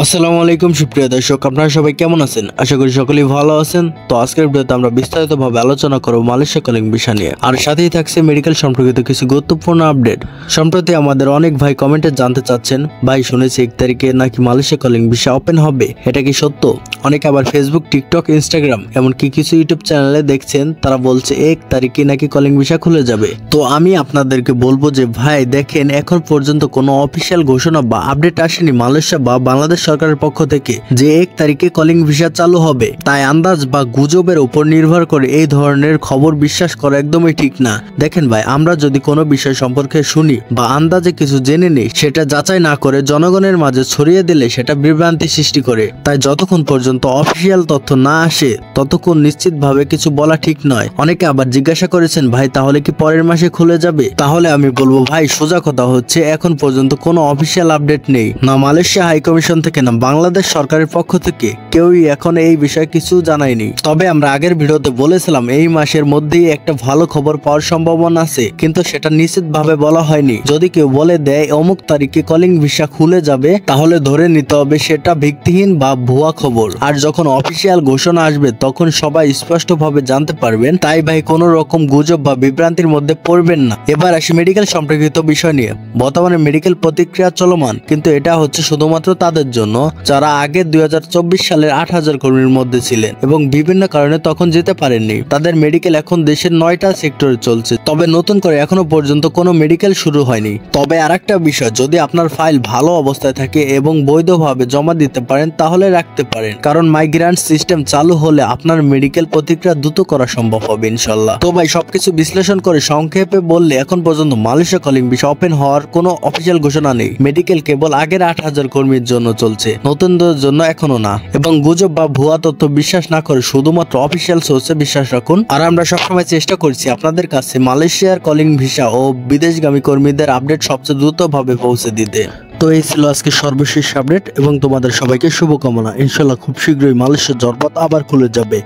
আসসালামু আলাইকুম সুপ্রিয় দর্শক, আপনারা সবাই কেমন আছেন? আশা করি সকলেই ভালো আছেন। তো আজকের ভিডিওতে আমরা বিস্তারিতভাবে আলোচনা করব মালয়েশিয়া কলিং ভিসা নিয়ে, আর সাথেই থাকছে মেডিকেল সম্পর্কিত কিছু গুরুত্বপূর্ণ আপডেট। সম্প্রতি আমাদের অনেক ভাই কমেন্টে জানতে চাচ্ছেন, ভাই শুনেছি 1 তারিখে নাকি মালয়েশিয়া কলিং ভিসা ওপেন হবে, এটা কি সত্য? অনেকে আবার ফেসবুক, টিকটক, ইনস্টাগ্রাম এমনকি কিছু ইউটিউব চ্যানেলে দেখছেন তারা বলছে 1 তারিখে নাকি কলিং ভিসা খুলে যাবে। তো আমি আপনাদেরকে বলবো যে ভাই দেখেন, এখন পর্যন্ত কোনো অফিসিয়াল ঘোষণা বা আপডেট আসেনি মালয়েশিয়া বা বাংলাদেশ সরকারের পক্ষ থেকে যে 1 তারিখে কলিং ভিসা চালু হবে। তাই আন্দাজ বা গুজবের উপর নির্ভর করে এই ধরনের খবর বিশ্বাস করা একদমই ঠিক না। দেখেন ভাই, আমরা যদি কোনো বিষয় সম্পর্কে শুনি বা আন্দাজে কিছু জেনে নিই, সেটা যাচাই না করে জনগণের মাঝে ছড়িয়ে দিলে সেটা বিভ্রান্তি সৃষ্টি করে। তাই যতক্ষণ পর্যন্ত অফিসিয়াল তথ্য না আসে ততক্ষণ নিশ্চিতভাবে কিছু বলা ঠিক নয়। অনেকে আবার জিজ্ঞাসা করেছেন, ভাই তাহলে কি পরের মাসে খুলে যাবে? তাহলে আমি বলবো ভাই, সোজা কথা হচ্ছে এখন পর্যন্ত কোনো অফিসিয়াল আপডেট নেই, না মালয়েশিয়া হাই কমিশন থেকে না বাংলাদেশ সরকারের পক্ষ থেকে কেউই এখন এই বিষয়ে কিছু জানায়নি। তবে আমরা আগের ভিডিওতে বলেছিলাম এই মাসের মধ্যেই একটা ভালো খবর পাওয়ার সম্ভাবনা আছে, কিন্তু সেটা নিশ্চিতভাবে বলা হয়নি। যদি কেউ বলে দেয় অমুক তারিখে কলিং ভিসা খুলে যাবে, তাহলে ধরে নিতে হবে সেটা ভিত্তিহীন বা ভুয়া খবর। আর যখন অফিসিয়াল ঘোষণা আসবে তখন সবাই স্পষ্টভাবে জানতে পারবেন। তাই ভাই কোনো রকম গুজব বা বিভ্রান্তির মধ্যে পড়বেন না। এবার আসি মেডিকেল সম্পর্কিত বিষয় নিয়ে। বর্তমানে মেডিকেল প্রতিক্রিয়া চলমান, কিন্তু এটা হচ্ছে শুধুমাত্র তাদের জন্য যারা আগে 2024 সালের 8,000 কর্মীর মধ্যে ছিলেন এবং বিভিন্ন কারণে তখন যেতে পারেননি। তাদের মেডিকেল এখন দেশের 9টা সেক্টরে চলছে। তবে নতুন করে এখনো পর্যন্ত কোনো মেডিকেল শুরু হয়নি। তবে আরেকটা বিষয়, যদি আপনার ফাইল ভালো অবস্থায় থাকে এবং বৈধভাবে জমা দিতে পারেন তাহলে রাখতে পারেন, কারণ মাইগ্রেন্ট সিস্টেম চালু হলে আপনার মেডিকেল প্রতিক্রিয়া দ্রুত করা সম্ভব হবে ইনশাল্লাহ। তো ভাই সবকিছু বিশ্লেষণ করে সংক্ষেপে বললে এখন পর্যন্ত মালয়েশিয়া কলিং ভিসা ওপেন হওয়ার কোনো অফিসিয়াল ঘোষণা নেই। মেডিকেল কেবল আগের 8,000 কর্মীর জন্য চলছে, নতুনদের জন্য এখনো না। এবং গুজব বা ভুয়া তথ্য বিশ্বাস না করে শুধুমাত্র অফিসিয়াল সোর্সে বিশ্বাস রাখুন। আর আমরা সবসময় চেষ্টা করছি আপনাদের কাছে মালয়েশিয়ার কলিং ভিসা ও বিদেশগামী কর্মীদের আপডেট সবচেয়ে দ্রুতভাবে পৌঁছে দিতে। তো এই ছিল আজকে সর্বশেষ আপডেট এবং তোমাদের সবাইকে শুভকামনা। ইনশাল্লাহ খুব শীঘ্রই মালয়েশিয়ার জলপথ আবার খুলে যাবে।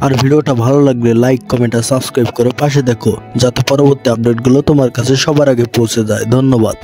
আর ভিডিওটা ভালো লাগলে লাইক, কমেন্ট আর সাবস্ক্রাইব করে পাশে দেখো, যাতে পরবর্তী আপডেটগুলো তোমার কাছে সবার আগে পৌঁছে যায়। ধন্যবাদ।